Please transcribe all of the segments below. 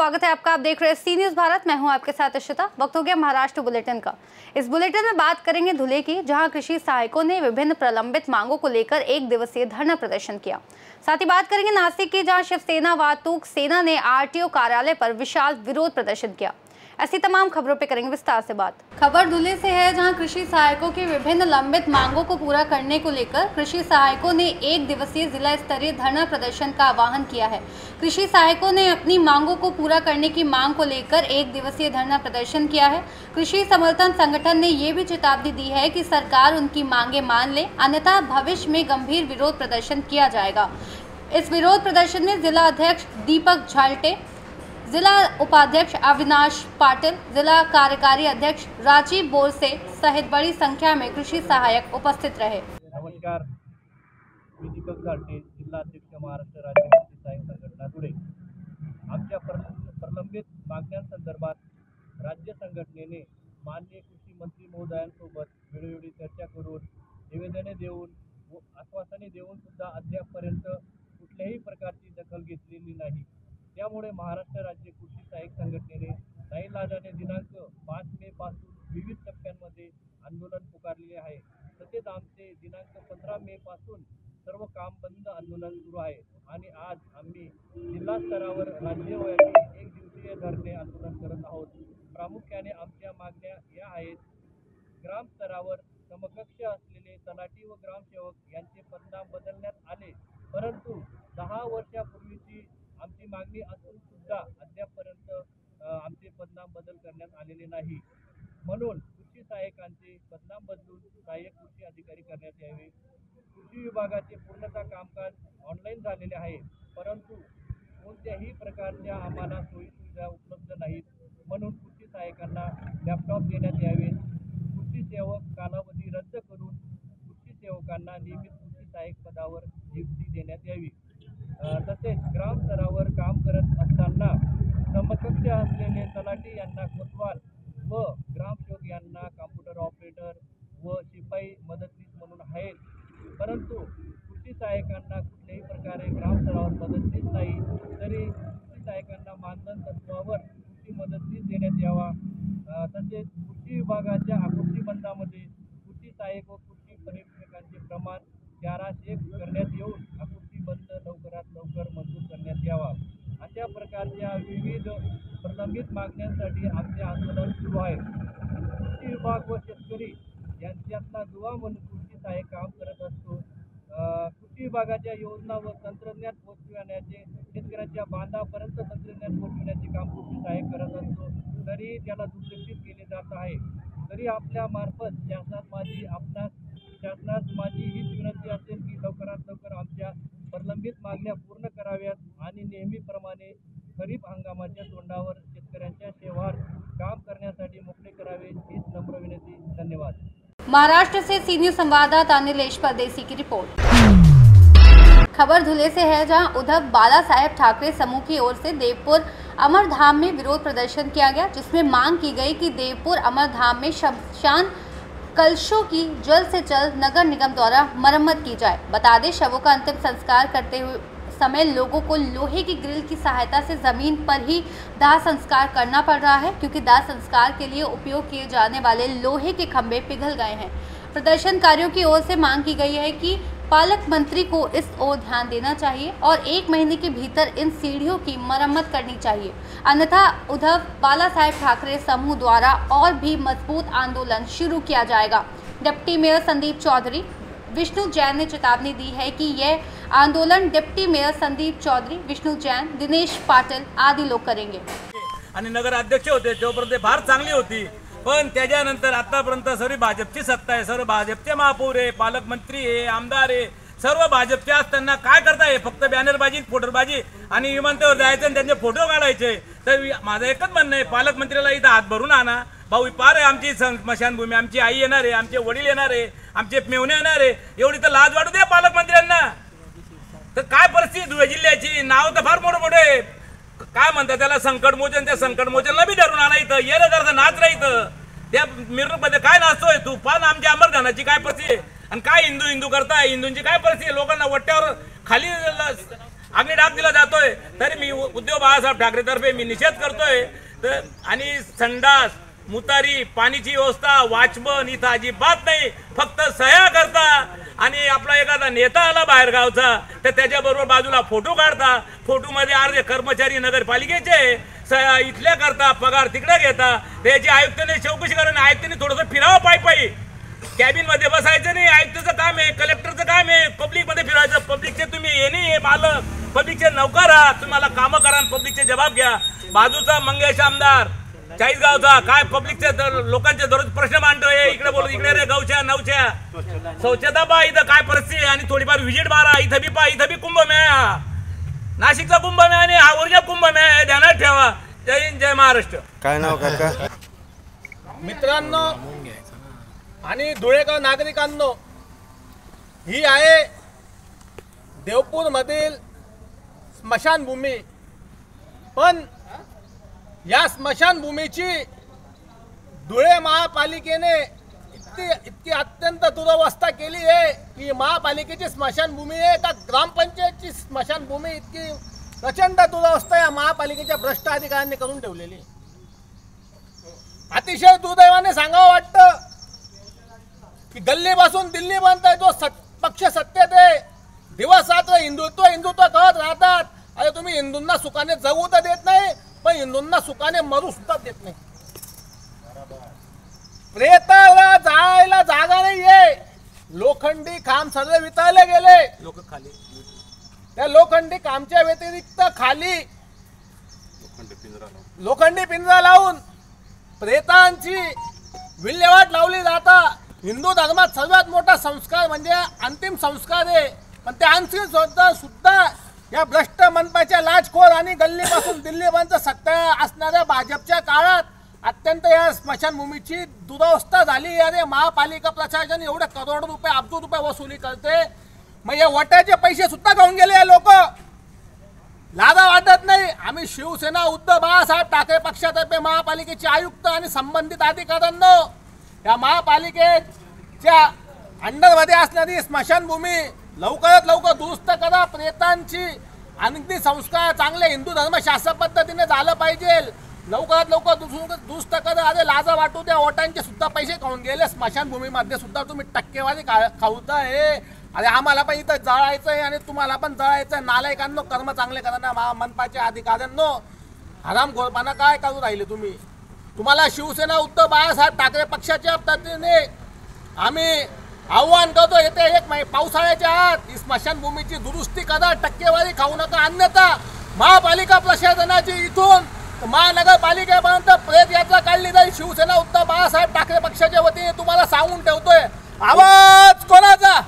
स्वागत है आपका। आप देख रहे हैं सी न्यूज़ भारत। मैं हूं आपके साथ अश्विता। वक्त हो गया महाराष्ट्र बुलेटिन का। इस बुलेटिन में बात करेंगे धुले की, जहां कृषि सहायकों ने विभिन्न प्रलंबित मांगों को लेकर 1 दिवसीय धरना प्रदर्शन किया। साथ ही बात करेंगे नासिक की, जहां शिवसेना वाहतूक सेना ने आरटीओ कार्यालय पर विशाल विरोध प्रदर्शन किया। ऐसी तमाम खबरों पे करेंगे विस्तार से बात। खबर धुले से है, जहां कृषि सहायकों की विभिन्न लंबित मांगों को पूरा करने को लेकर कृषि सहायकों ने 1 दिवसीय जिला स्तरीय धरना प्रदर्शन का आह्वान किया है। कृषि सहायकों ने अपनी मांगों को पूरा करने की मांग को लेकर 1 दिवसीय धरना प्रदर्शन किया है। कृषि समर्थन संगठन ने ये भी चेतावनी दी है कि सरकार उनकी मांगे मान ले, अन्यथा भविष्य में गंभीर विरोध प्रदर्शन किया जाएगा। इस विरोध प्रदर्शन में जिला अध्यक्ष दीपक झालटे, जिला उपाध्यक्ष अविनाश पाटिल, जिला कार्यकारी अध्यक्ष राजीव बोरसे सहित बड़ी संख्या में कृषि सहायक उपस्थित रहे। नमस्कार, मी दीपक झालटे, जिल्हा अध्यक्ष महाराष्ट्र राज्य कृषी सहाय्यक संघटना धुळे। आमच्या प्रलंबित मागण्यांसंदर्भात राज्य संघटनेने माननीय कृषी मंत्री महोदयांसोबत वेळोवेळी चर्चा करून निवेदने देऊन व आश्वासने देऊन सुद्धा अद्यापपर्यंत कुठल्याही प्रकारची दखल घेतलेली नाही। त्यामुळे महाराष्ट्र राज्य कृषी सहाय्यक संघटनेने नाईलाजाने दिनांक 5 मे पासून विविध टप्प्यांमध्ये आंदोलन पुकारलेले आहे। तसेच आमचे दिनांक 15 मे पासून सर्व काम बंद आंदोलन सुरू आहे आणि आज आम्ही जिल्हा स्तरावर राज्यव्यापी 1 दिवसीय धरणे आंदोलन करत आहोत। प्रामुख्याने आमच्या मागण्या या आहेत: ग्राम स्तरावर समकक्ष असलेले तलाठी व ग्रामसेवक यांचे पदनाम बदलण्यात आले, परंतु 10 वर्षापूर्वीची आमची मागणी असून सुद्धा अद्यापपर्यंत आमचे पदनाम बदल करण्यात आलेले नाही। म्हणून कृषी सहाय्यकांचे पदनाम बदलून सहाय्यक कृषी अधिकारी करण्यात यावे। कृषी विभागाचे पूर्णतः कामकाज ऑनलाईन झालेले आहे, परंतु कोणत्याही प्रकारच्या आम्हाला सोयीसुविधा उपलब्ध नाहीत। म्हणून कृषी सहाय्यकांना लॅपटॉप देण्यात यावे। कृषी सेवक कालावधी रद्द करून कृषी सेवकांना नियमित कृषी सहाय्यक पदावर नियुक्ती देण्यात यावी। तसेच ग्राम स्तरावर काम करत असताना समकक्ष असलेले तलाठी यांना कोतवाल व ग्रामसेवक यांना कॉम्प्युटर ऑपरेटर व शिपाई मदतनीस म्हणून आहेत, परंतु कृषी सहाय्यकांना कुठल्याही प्रकारे ग्राम स्तरावर मदतनीस नाही। तरी कृषी सहाय्यकांना मानधन तत्वावर कृषी मदतनीस देण्यात यावा। तसेच कृषी विभागाच्या आकृती बंदामध्ये कृषी सहाय्यक व कृषी परीक्षकांचे प्रमाण 400 करण्यात येऊन आकृती बंद लवकरात लवकर मंजूर करण्यात यावा। अशा प्रकारच्या विविध प्रलंबित मागण्यांसाठी आमचे आंदोलन सुरू आहे। कृषी विभाग व शेतकरी यांच्यातला दुवा म्हणून कृषी सहाय्यक काम करत असतो। कृषी विभागाच्या योजना व तंत्रज्ञान पोहोचविण्याचे, शेतकऱ्यांच्या बांधापर्यंत तंत्रज्ञान पोहोचविण्याचे काम कृषी सहाय्यक करत असतो, तरी त्याला दुर्लक्षित केले जात आहे। तरी आपल्या मार्फत शासनास माझी हीच विनंती असेल की लवकरात लवकर आमच्या प्रलंबित मागण्या पूर्ण कराव्यात आणि नेहमीप्रमाणे खरीप हंगामाच्या तोंडावर शेतकऱ्यांच्या सेवार काम करण्यासाठी मोकळे करावे, हीच नम्र विनंती। धन्यवाद। महाराष्ट्र से सी न्यूज़ संवाददाता अनिलेश परदेसी की रिपोर्ट। खबर धुले से है, जहां उद्धव बाला साहेब ठाकरे समूह की ओर से देवपुर अमरधाम में विरोध प्रदर्शन किया गया, जिसमें मांग की गई कि देवपुर अमरधाम में शमशान कलशों की जल्द से जल्द नगर निगम द्वारा मरम्मत की जाए। बता दें, शवों का अंतिम संस्कार करते हुए समय लोगों को लोहे की ग्रिल की सहायता से जमीन पर ही दाह संस्कार करना पड़ रहा है, क्योंकि दाह संस्कार के लिए उपयोग किए जाने वाले लोहे के खंभे पिघल गए हैं। प्रदर्शनकारियों की ओर से मांग की गई है कि पालक मंत्री को इस ओर ध्यान देना चाहिए और 1 महीने के भीतर इन सीढ़ियों की मरम्मत करनी चाहिए, अन्यथा उद्धव बाला साहेब ठाकरे समूह द्वारा और भी मजबूत आंदोलन शुरू किया जाएगा। डिप्टी मेयर संदीप चौधरी, विष्णु जैन ने चेतावनी दी है कि यह आंदोलन डिप्टी मेयर संदीप चौधरी, विष्णु जैन, दिनेश पाटिल आदि लोग करेंगे। आणि नगर अध्यक्ष होते तोपर्यंत फार चांगली होती, पण त्याच्यानंतर आतापर्यंत सर्व भाजपची सत्ता आहे, सर्व भाजपचे महापौर आहे, पालकमंत्री आहे, आमदार आहे, सर्व भाजपचे असताना काय करताय? फक्त बॅनरबाजी, फोटोबाजी आणि विमानतळावर जायचं आणि त्यांचे फोटो काढायचे। तर माझं एकच म्हणणं आहे, पालकमंत्र्याला इथं हात भरून आणा। भाऊ पार आहे आमची स्मशानभूमी, आमची आई येणार आहे, आमचे वडील येणार आहे, आमचे मेवणे येणार आहे, एवढी तर लाज वाटू द्या पालकमंत्र्यांना। तर काय परिस्थिती धुळे जिल्ह्याची, नाव तर फार मोठं मोठे काय म्हणतात त्याला, संकटमोचन, त्या संकटमोचनला बी धरून आणायचं, ये जरा नाच राहायचं। त्या मिरवणुकीमध्ये काय नाचतोय तू? पण आमच्या अमरधानाची काय परिस्थिती आणि काय हिंदू करताय, हिंदूंची काय परिस्थिती? लोकांना वट्ट्यावर खाली अग्निडाग दिला जातोय, तरी मी उद्धव बाळासाहेब ठाकरे तर्फे मी निषेध करतोय। तर आणि संडास, मुतारी, पाणीची व्यवस्था, वॉचमन इथं अजिबात नाही, फक्त सह्या करता आणि आपला एखादा नेता आला बाहेर गावचा तर त्याच्याबरोबर बाजूला फोटो काढता, फोटोमध्ये अर्धे कर्मचारी नगरपालिकेचे इथल्या करता, पगार तिकडे घेता। त्याची आयुक्ताने चौकशी करून आयुक्तांनी थोडंसं फिरावं पायी, कॅबिन मध्ये बसायचं नाही। आयुक्ताचं काम आहे, कलेक्टरचं काम आहे पब्लिक मध्ये फिरायचं। पब्लिकचे तुम्ही हे नाही मालक, पब्लिकचे नौकर आहात, तुम्हाला कामं करा आणि पब्लिकचे जबाब घ्या। बाजूचा मंगेश आमदार चाळीसगावचा काय पब्लिकचे लोकांचे दररोज प्रश्न मांडतोय, इकडे बोलू इकडे रे गौच्या नवच्या स्वच्छता पहा इथं काय परिस्थिती आणि थोडीफार व्हिजिट मारा, इथं बी पहा, इथं बी कुंभमेळा, नाशिकचा कुंभमेळा आणि हा ओरिजिनल कुंभमेळा आहे, ध्यानात ठेवा। जय हिंद, जय महाराष्ट्र। काय नाव काका? मित्रांनो आणि धुळेकर नागरिकांनो, ही आहे देवपूर मधील स्मशानभूमी। पण या स्मशानभूमीची धुळे महापालिकेने इतकी अत्यंत दुरवस्था केली आहे की महापालिकेची स्मशानभूमी आहे का ग्रामपंचायतची स्मशानभूमी, इतकी प्रचंड दुरवस्था या महापालिकेच्या भ्रष्ट अधिकाऱ्यांनी करून ठेवलेली। अतिशय दुर्दैवाने सांगावं वाटतं की गल्लीपासून दिल्लीपर्यंत जो पक्ष सत्तेत आहे, दिवस रात्र हिंदुत्व हिंदुत्व करत राहतात। अरे तुम्ही हिंदूंना सुखाने जगू तर देत नाही, पण हिंदूंना सुखाने मरू सुद्धा देत नाही। प्रेताला जायला जागा नाहीये, लोखंडी खांब सगळे वितळले गेले। त्या लोखंडी खांबच्या व्यतिरिक्त खाली लोखंडी पिंजरा लावून प्रेतांची विल्हेवाट लावली जाता। हिंदू धर्मात सर्वात मोठा संस्कार म्हणजे अंतिम संस्कार आहे, पण ते अंतिम सुद्धा या भ्रष्ट मनपाच्या लाचखोर आणि गल्लीपासून दिल्लीपर्यंत सत्ता असणाऱ्या भाजपच्या काळात अत्यंत या स्मशानभूमीची दुरवस्था झाली। अरे महापालिका प्रशासन एवढे करोड रुपये अब्ज रुपये वसुली करते, मग या वट्याचे पैसे सुद्धा घेऊन गेले हे लोक, लाजा वाटत नाही। आम्ही शिवसेना उद्धव बाळासाहेब ठाकरे पक्षातर्फे महापालिकेचे आयुक्त आणि संबंधित अधिकाऱ्यांना या महापालिकेच्या अंडरमध्ये असणारी स्मशानभूमी लवकरात लवकर दुरुस्त करा। प्रेतांची अगदी संस्कार चांगले हिंदू धर्मशास्त्र पद्धतीने झालं पाहिजे, लवकरात लवकर दुरुस्त करा। अरे लाजा वाटू द्या, वोटांचे सुद्धा पैसे खाऊन गेले, स्मशानभूमीमध्ये सुद्धा तुम्ही टक्केवारी खाऊताय। अरे आम्हाला पण इथं जळायचं आहे आणि तुम्हाला पण जळायचं आहे। नालायकांनो, कर्म चांगले करा ना मनपाच्या अधिकाऱ्यांनो, हरामखोरपणा काय करू राहिले तुम्ही? तुम्हाला शिवसेना उद्धव बाळासाहेब ठाकरे पक्षाच्या पद्धतीने आम्ही आव्हान करतो, येते एक पावसाळ्याच्या आत ही स्मशानभूमीची दुरुस्ती करा, टक्केवारी खाऊ नका, अन्यथा महापालिका प्रशासनाची इथून महानगरपालिकेपर्यंत प्रेत यात्रा काढली जाईल। शिवसेना उद्धव बाळासाहेब ठाकरे पक्षाच्या वतीने तुम्हाला सांगून ठेवतोय, आवाज कोणाचा?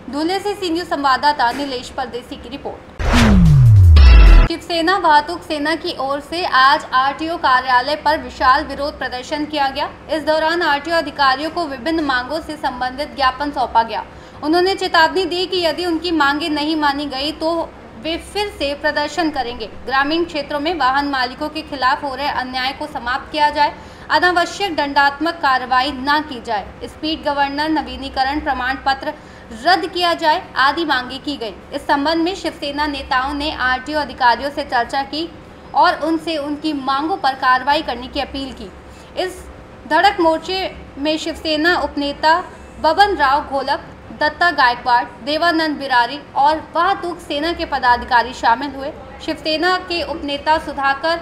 धुले से सी न्यूज संवाददाता नीलेश परदेसी की रिपोर्ट। शिवसेना वाहतुक सेना की ओर से आज आरटीओ कार्यालय पर विशाल विरोध प्रदर्शन किया गया। इस दौरान आरटीओ अधिकारियों को विभिन्न मांगों से संबंधित ज्ञापन सौंपा गया। उन्होंने चेतावनी दी कि यदि उनकी मांगें नहीं मानी गई तो वे फिर से प्रदर्शन करेंगे। ग्रामीण क्षेत्रों में वाहन मालिकों के खिलाफ हो रहे अन्याय को समाप्त किया जाए, अनावश्यक दंडात्मक कार्रवाई न की जाए, स्पीड गवर्नर नवीनीकरण प्रमाण पत्र रद्द किया जाए आदि मांगे की गई। इस संबंध में शिवसेना नेताओं ने आरटीओ अधिकारियों से चर्चा की और उनसे उनकी मांगों पर कार्रवाई करने की अपील की। इस धड़क मोर्चे में शिवसेना उपनेता बबन राव घोलप, दत्ता गायकवाड़, देवानंद बिरारी और वाहतुक सेना के पदाधिकारी शामिल हुए। शिवसेना के उपनेता सुधाकर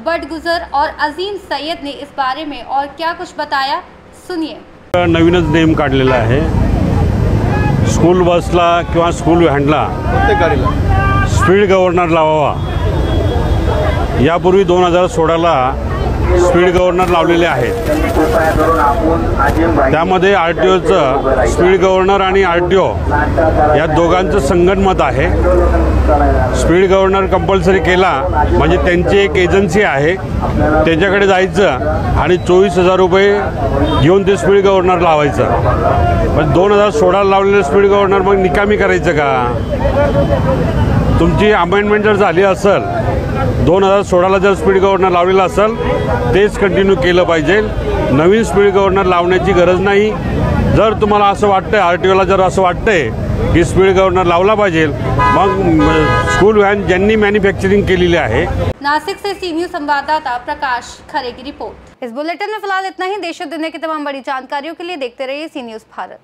बडगुजर और अजीम सैयद ने इस बारे में और क्या कुछ बताया, सुनिए। नवीनच नेम काढलेला आहे, स्कूल बसला किंवा स्कूल व्हॅनला स्पीड गव्हर्नर लावावा। यापूर्वी 2016ला स्पीड गव्हर्नर लावलेले आहेत, त्यामध्ये आरटीओचं स्पीड गव्हर्नर आणि आरटीओ या दोघांचं संगनमत आहे। स्पीड गव्हर्नर कंपल्सरी केला म्हणजे त्यांची एक एजन्सी आहे, त्याच्याकडे जायचं आणि 24,000 रुपये घेऊन ते स्पीड गव्हर्नर लावायचं। पण 2016ला लावलेलं स्पीड गव्हर्नर मग निकामी करायचं का? तुमची अमेंडमेंट जर झाली असेल, 2016ला जर स्पीड गव्हर्नर लावलेला असेल तेच कंटिन्यू केलं पाहिजे। नवीन स्पीड गव्हर्नर लावण्याची गरज नाही। जर तुम्हाला असं वाटतंय, RTOला जर असं वाटतंय की स्पीड गव्हर्नर लावला पाहिजे, मग स्कूल व्हॅन ज्यांनी मॅन्युफॅक्चरिंग केलेली आहे। नासिक से सी न्यूज़ संवाददाता प्रकाश खरे की रिपोर्ट। इस बुलेटिन में फिलहाल इतना ही। देश और दुनिया की तमाम बड़ी जानकारियों के लिए देखते रहिए सी न्यूज़ भारत।